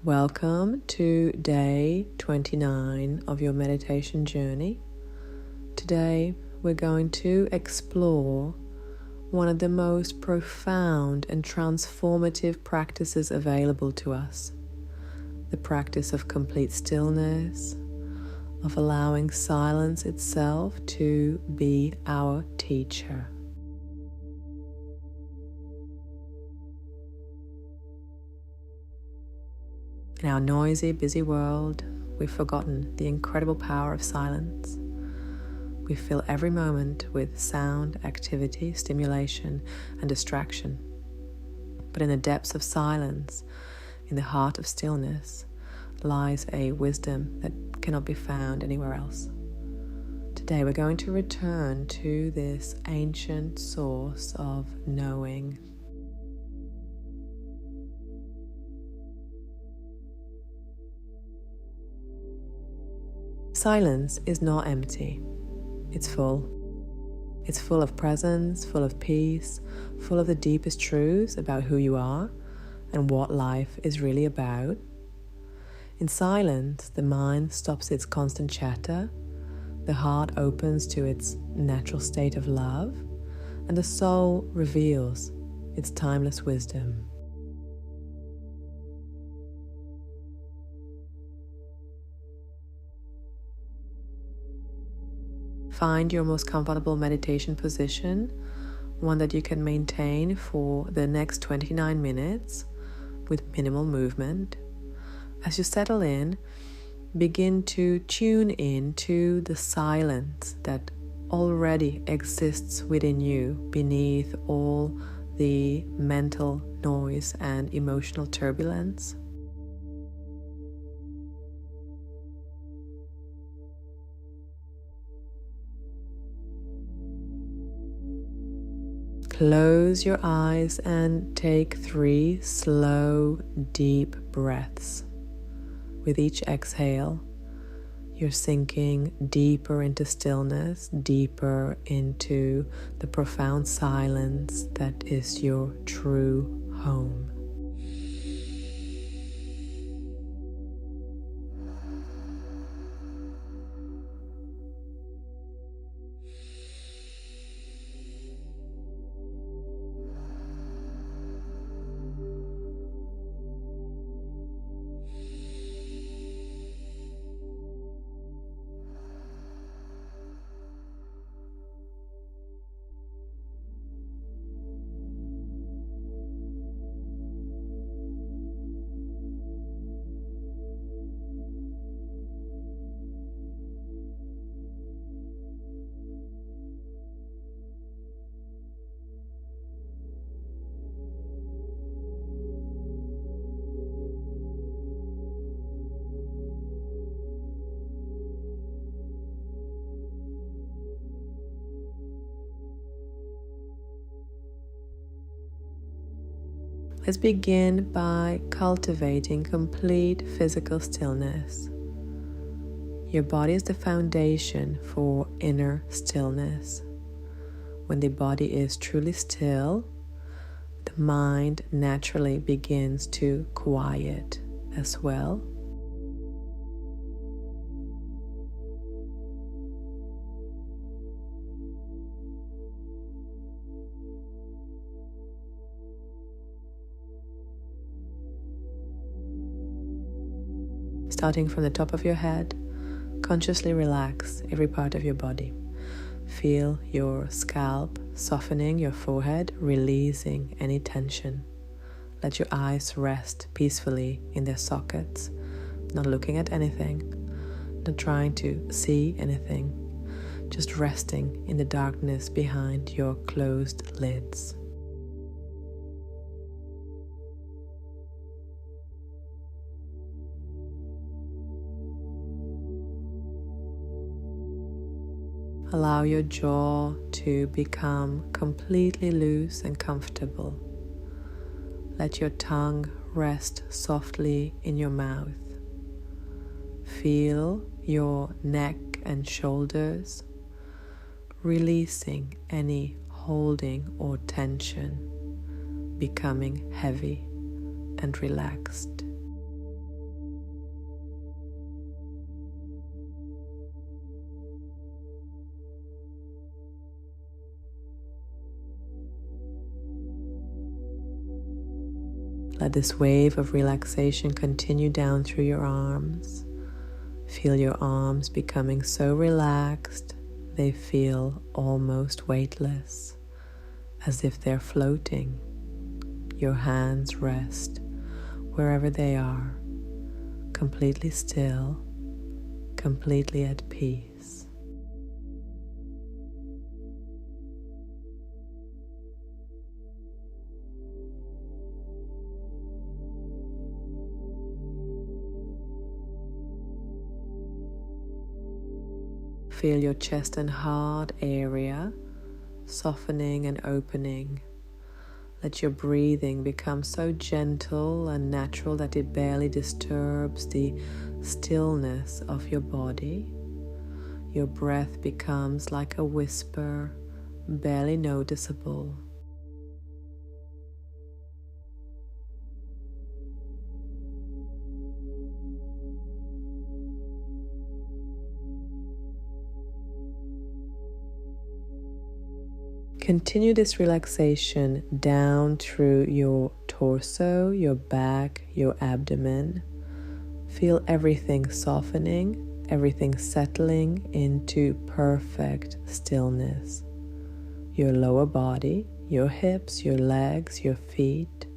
Welcome to day 29 of your meditation journey. Today we're going to explore one of the most profound and transformative practices available to us. The practice of complete stillness, of allowing silence itself to be our teacher. In our noisy, busy world, we've forgotten the incredible power of silence. We fill every moment with sound, activity, stimulation, and distraction. But in the depths of silence, in the heart of stillness, lies a wisdom that cannot be found anywhere else. Today we're going to return to this ancient source of knowing. Silence is not empty. It's full. It's full of presence, full of peace, full of the deepest truths about who you are and what life is really about. In silence, the mind stops its constant chatter, the heart opens to its natural state of love, and the soul reveals its timeless wisdom. Find your most comfortable meditation position, one that you can maintain for the next 29 minutes with minimal movement. As you settle in, begin to tune in to the silence that already exists within you beneath all the mental noise and emotional turbulence. Close your eyes and take 3 slow, deep breaths. With each exhale, you're sinking deeper into stillness, deeper into the profound silence that is your true home. Let's begin by cultivating complete physical stillness. Your body is the foundation for inner stillness. When the body is truly still, the mind naturally begins to quiet as well. Starting from the top of your head, consciously relax every part of your body. Feel your scalp softening your forehead, releasing any tension. Let your eyes rest peacefully in their sockets, not looking at anything, not trying to see anything, just resting in the darkness behind your closed lids. Allow your jaw to become completely loose and comfortable. Let your tongue rest softly in your mouth. Feel your neck and shoulders, releasing any holding or tension, becoming heavy and relaxed. Let this wave of relaxation continue down through your arms. Feel your arms becoming so relaxed they feel almost weightless, as if they're floating. Your hands rest wherever they are, completely still, completely at peace. Feel your chest and heart area softening and opening. Let your breathing become so gentle and natural that it barely disturbs the stillness of your body. Your breath becomes like a whisper, barely noticeable. Continue this relaxation down through your torso, your back, your abdomen. Feel everything softening, everything settling into perfect stillness. Your lower body, your hips, your legs, your feet,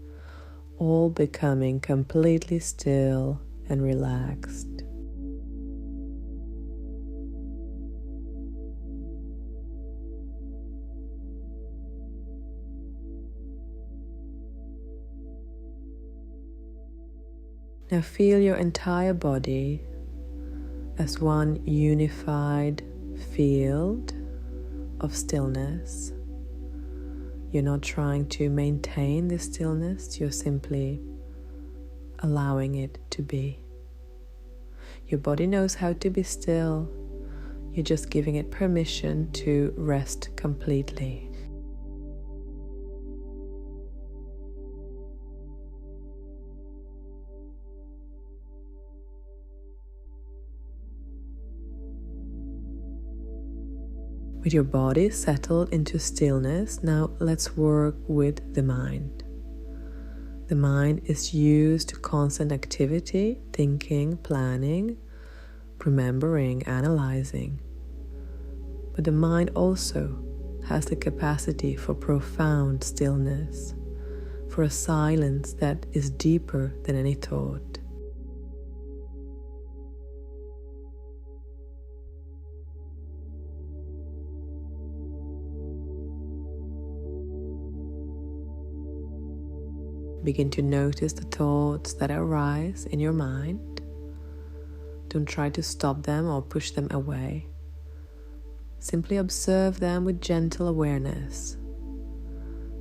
all becoming completely still and relaxed. Now feel your entire body as one unified field of stillness. You're not trying to maintain this stillness, you're simply allowing it to be. Your body knows how to be still, you're just giving it permission to rest completely. With your body settled into stillness, now let's work with the mind. The mind is used to constant activity, thinking, planning, remembering, analyzing. But the mind also has the capacity for profound stillness, for a silence that is deeper than any thought. Begin to notice the thoughts that arise in your mind. Don't try to stop them or push them away. Simply observe them with gentle awareness.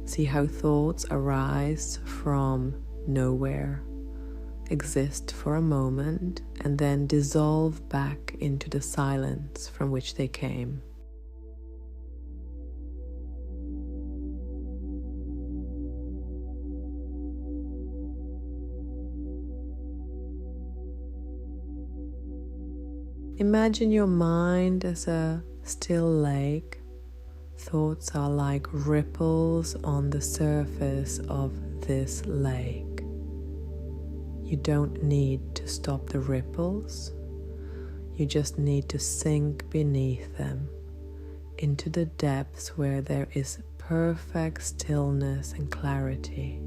See how thoughts arise from nowhere, exist for a moment, and then dissolve back into the silence from which they came. Imagine your mind as a still lake. Thoughts are like ripples on the surface of this lake. You don't need to stop the ripples. You just need to sink beneath them into the depths where there is perfect stillness and clarity.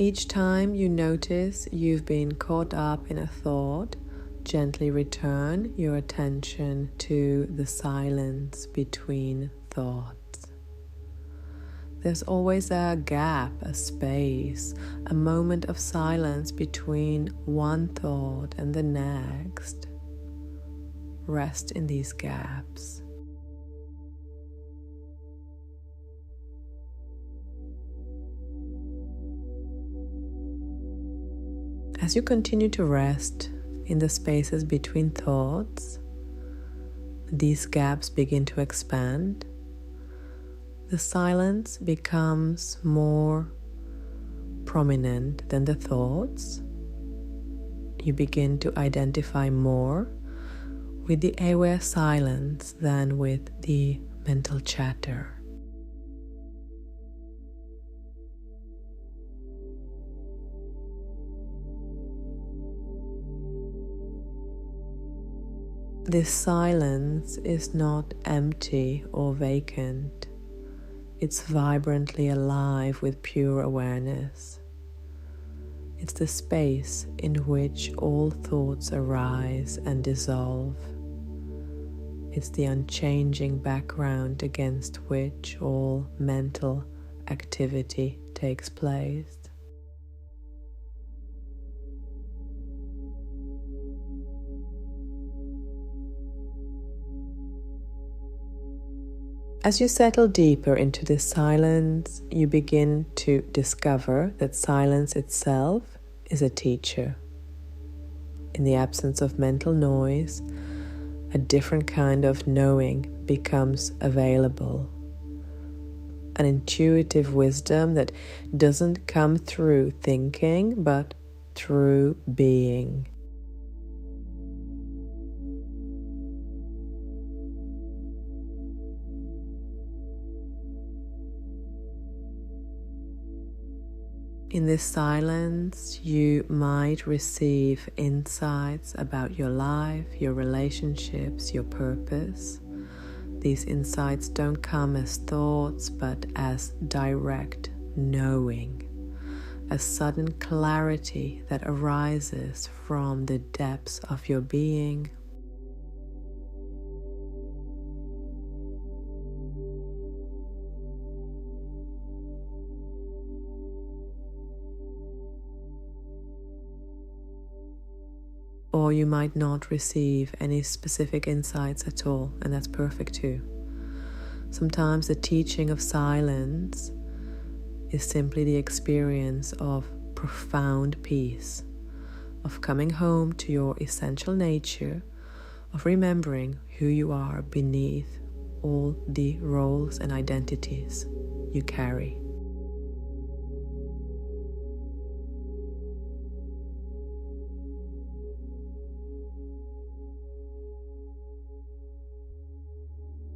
Each time you notice you've been caught up in a thought, gently return your attention to the silence between thoughts. There's always a gap, a space, a moment of silence between one thought and the next. Rest in these gaps. As you continue to rest in the spaces between thoughts, these gaps begin to expand. The silence becomes more prominent than the thoughts. You begin to identify more with the aware silence than with the mental chatter. This silence is not empty or vacant. It's vibrantly alive with pure awareness. It's the space in which all thoughts arise and dissolve. It's the unchanging background against which all mental activity takes place. As you settle deeper into this silence, you begin to discover that silence itself is a teacher. In the absence of mental noise, a different kind of knowing becomes available. An intuitive wisdom that doesn't come through thinking, but through being. In this silence, you might receive insights about your life, your relationships, your purpose. These insights don't come as thoughts, but as direct knowing, a sudden clarity that arises from the depths of your being. Or you might not receive any specific insights at all, and that's perfect too. Sometimes the teaching of silence is simply the experience of profound peace, of coming home to your essential nature, of remembering who you are beneath all the roles and identities you carry.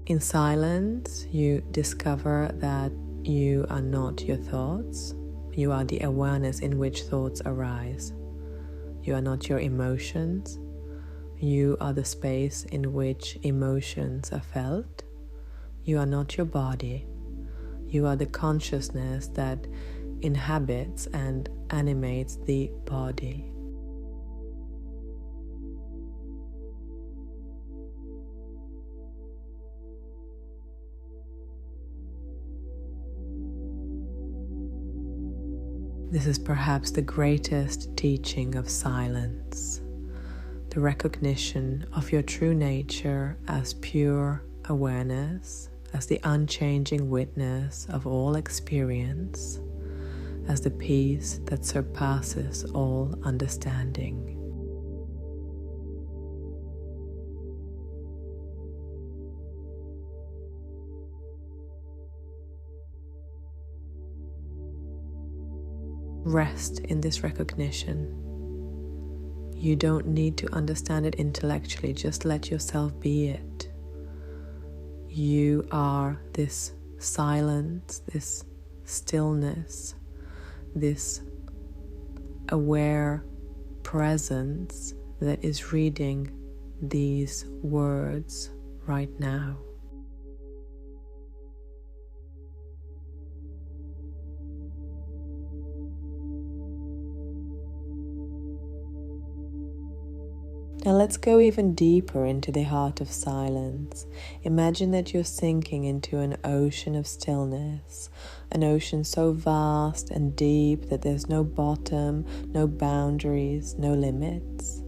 In silence, you discover that you are not your thoughts. You are the awareness in which thoughts arise. You are not your emotions. You are the space in which emotions are felt. You are not your body. You are the consciousness that inhabits and animates the body. This is perhaps the greatest teaching of silence, the recognition of your true nature as pure awareness, as the unchanging witness of all experience, as the peace that surpasses all understanding. Rest in this recognition. You don't need to understand it intellectually, just let yourself be it. You are this silence, this stillness, this aware presence that is reading these words right now. Now let's go even deeper into the heart of silence. Imagine that you're sinking into an ocean of stillness, an ocean so vast and deep that there's no bottom, no boundaries, no limits.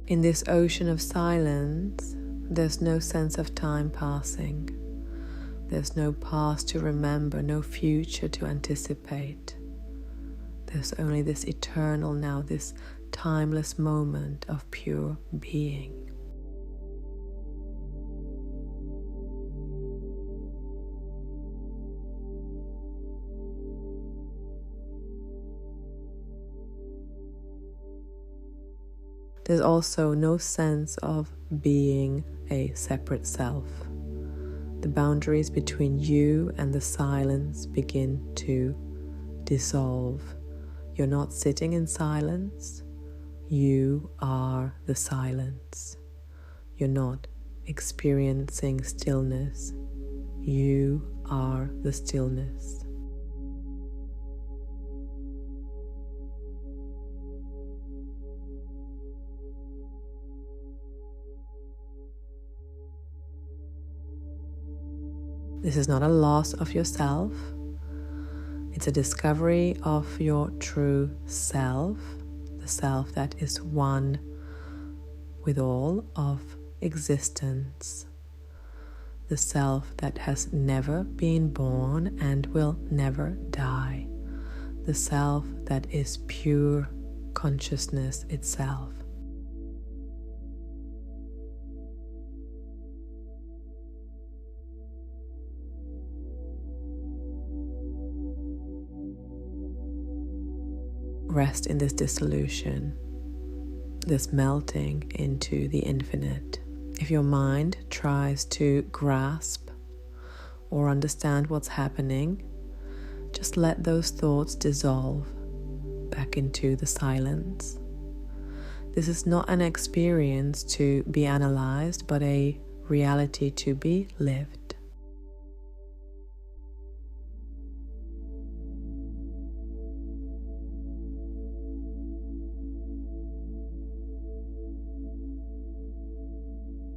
In this ocean of silence, there's no sense of time passing. There's no past to remember, no future to anticipate. There's only this eternal now, this timeless moment of pure being. There's also no sense of being a separate self. The boundaries between you and the silence begin to dissolve. You're not sitting in silence. You are the silence. You're not experiencing stillness. You are the stillness. This is not a loss of yourself. It's a discovery of your true self, the self that is one with all of existence, the self that has never been born and will never die, the self that is pure consciousness itself. Rest in this dissolution, this melting into the infinite. If your mind tries to grasp or understand what's happening, just let those thoughts dissolve back into the silence. This is not an experience to be analyzed, but a reality to be lived.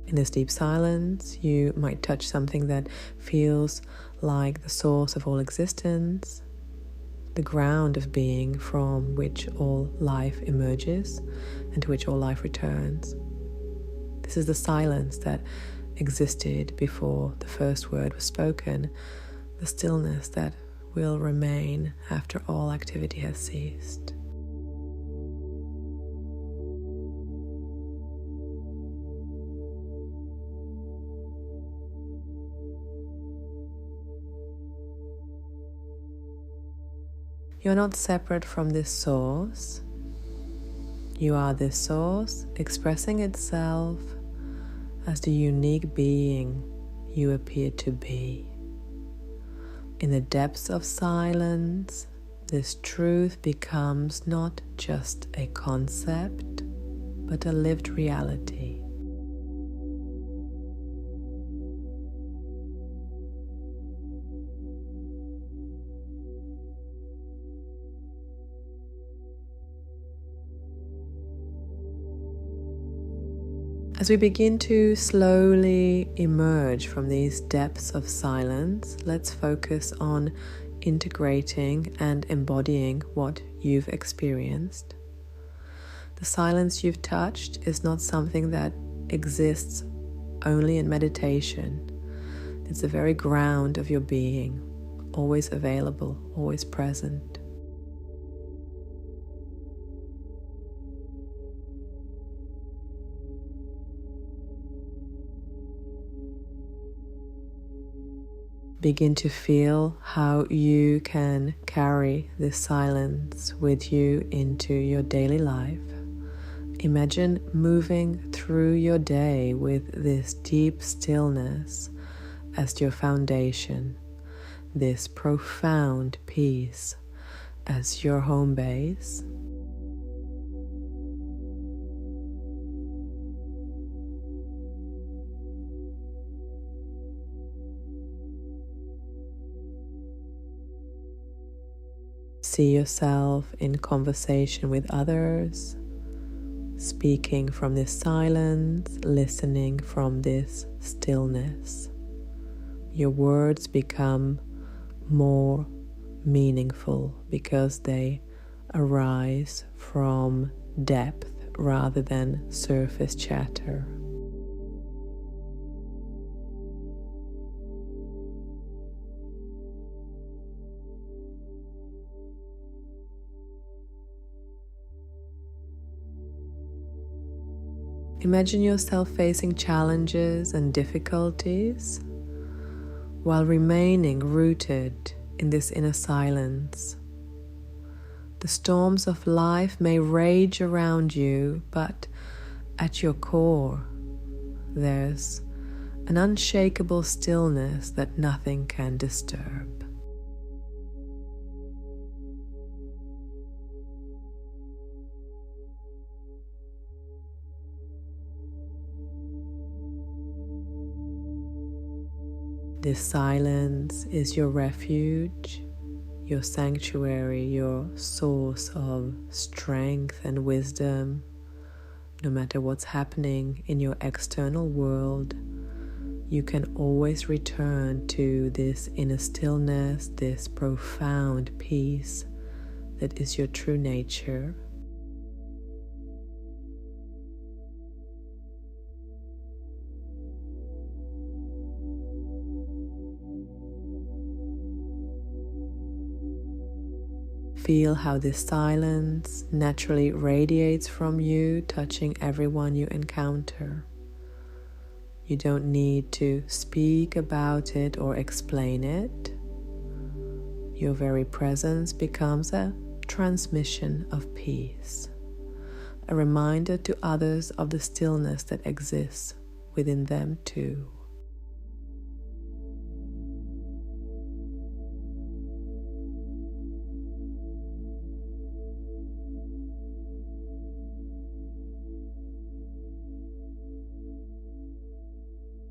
In this deep silence, you might touch something that feels like the source of all existence, the ground of being from which all life emerges and to which all life returns. This is the silence that existed before the first word was spoken, the stillness that will remain after all activity has ceased. You're not separate from this source. You are this source expressing itself as the unique being you appear to be. In the depths of silence, this truth becomes not just a concept, but a lived reality. As we begin to slowly emerge from these depths of silence, let's focus on integrating and embodying what you've experienced. The silence you've touched is not something that exists only in meditation. It's the very ground of your being, always available, always present. Begin to feel how you can carry this silence with you into your daily life. Imagine moving through your day with this deep stillness as your foundation, this profound peace as your home base. See yourself in conversation with others, speaking from this silence, listening from this stillness. Your words become more meaningful because they arise from depth rather than surface chatter. Imagine yourself facing challenges and difficulties while remaining rooted in this inner silence. The storms of life may rage around you, but At your core, there's an unshakable stillness that nothing can disturb. This silence is your refuge, your sanctuary, your source of strength and wisdom. No matter what's happening in your external world, you can always return to this inner stillness, this profound peace that is your true nature. Feel how this silence naturally radiates from you, touching everyone you encounter. You don't need to speak about it or explain it. Your very presence becomes a transmission of peace, a reminder to others of the stillness that exists within them too.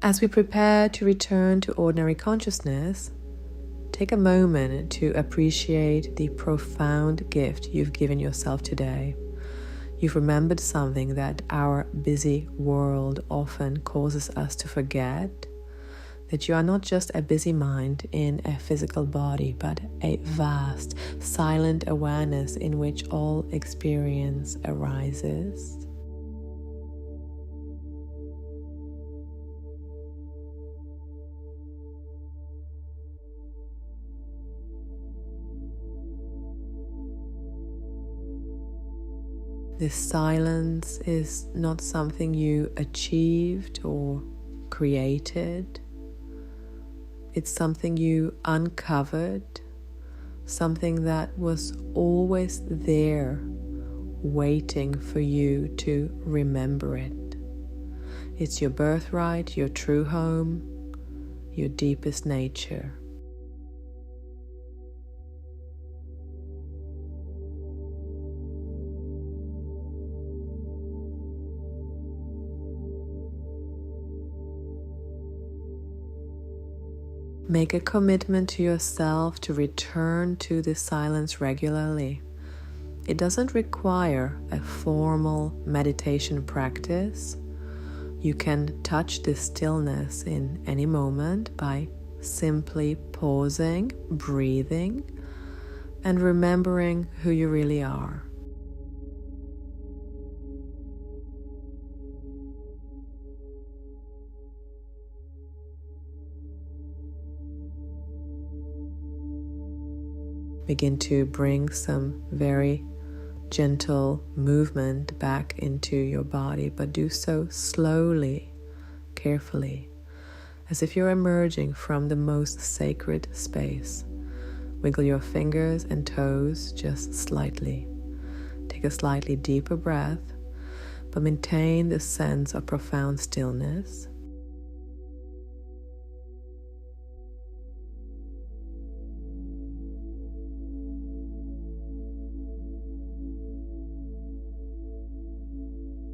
As we prepare to return to ordinary consciousness, take a moment to appreciate the profound gift you've given yourself today. You've remembered something that our busy world often causes us to forget, that you are not just a busy mind in a physical body, but a vast, silent awareness in which all experience arises. This silence is not something you achieved or created. It's something you uncovered, something that was always there, waiting for you to remember it. It's your birthright, your true home, your deepest nature. Make a commitment to yourself to return to this silence regularly. It doesn't require a formal meditation practice. You can touch this stillness in any moment by simply pausing, breathing, and remembering who you really are. Begin to bring some very gentle movement back into your body, but do so slowly, carefully, as if you're emerging from the most sacred space. Wiggle your fingers and toes just slightly. Take a slightly deeper breath, but maintain the sense of profound stillness.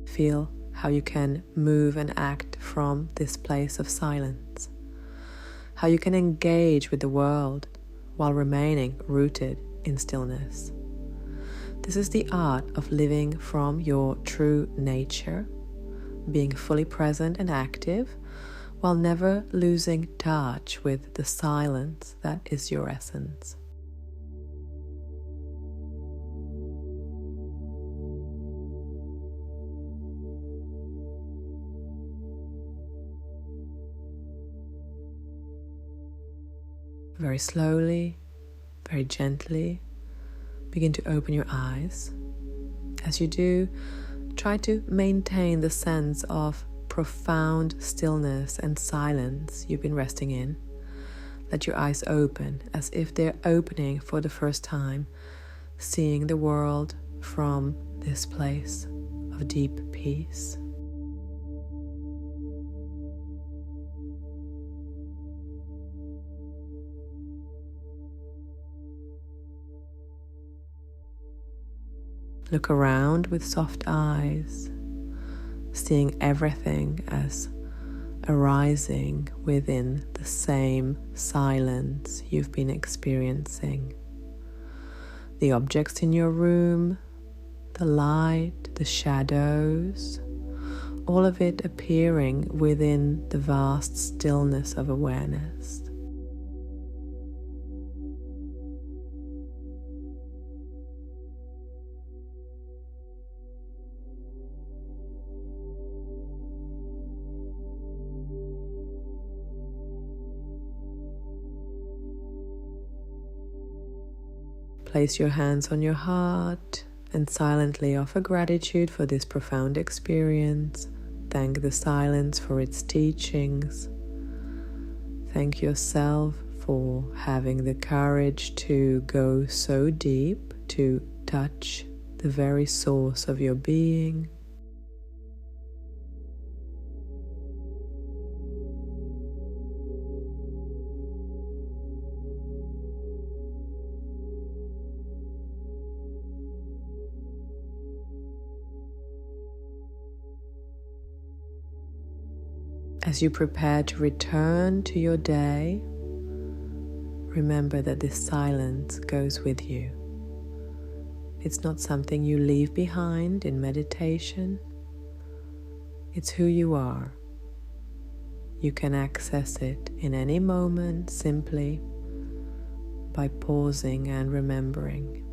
Feel how you can move and act from this place of silence, how you can engage with the world while remaining rooted in stillness. This is the art of living from your true nature, being fully present and active while never losing touch with the silence that is your essence. Very slowly, very gently, begin to open your eyes. As you do, try to maintain the sense of profound stillness and silence you've been resting in. Let your eyes open as if they're opening for the first time, seeing the world from this place of deep peace. Look around with soft eyes, seeing everything as arising within the same silence you've been experiencing. The objects in your room, the light, the shadows, all of it appearing within the vast stillness of awareness. Place your hands on your heart and silently offer gratitude for this profound experience. Thank the silence for its teachings. Thank yourself for having the courage to go so deep, to touch the very source of your being. As you prepare to return to your day, remember that this silence goes with you. It's not something you leave behind in meditation. It's who you are. You can access it in any moment simply by pausing and remembering.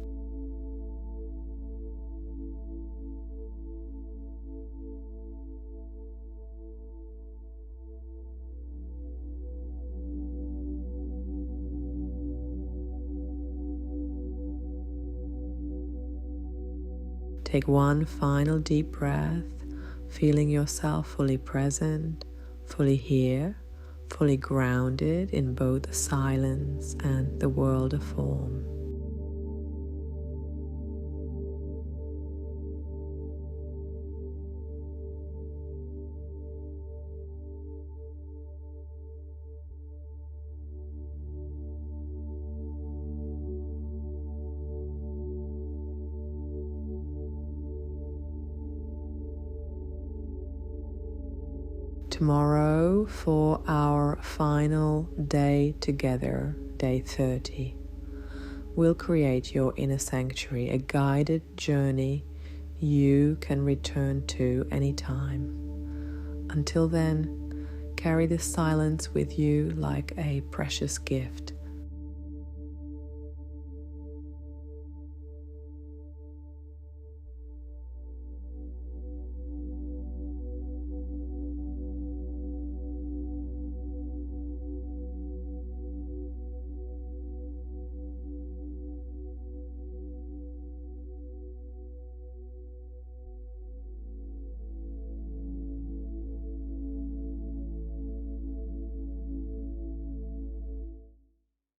Take one final deep breath, feeling yourself fully present, fully here, fully grounded in both the silence and the world of form. Tomorrow, for our final day together, day 30, we'll create your inner sanctuary, a guided journey you can return to anytime. Until then, carry this silence with you like a precious gift,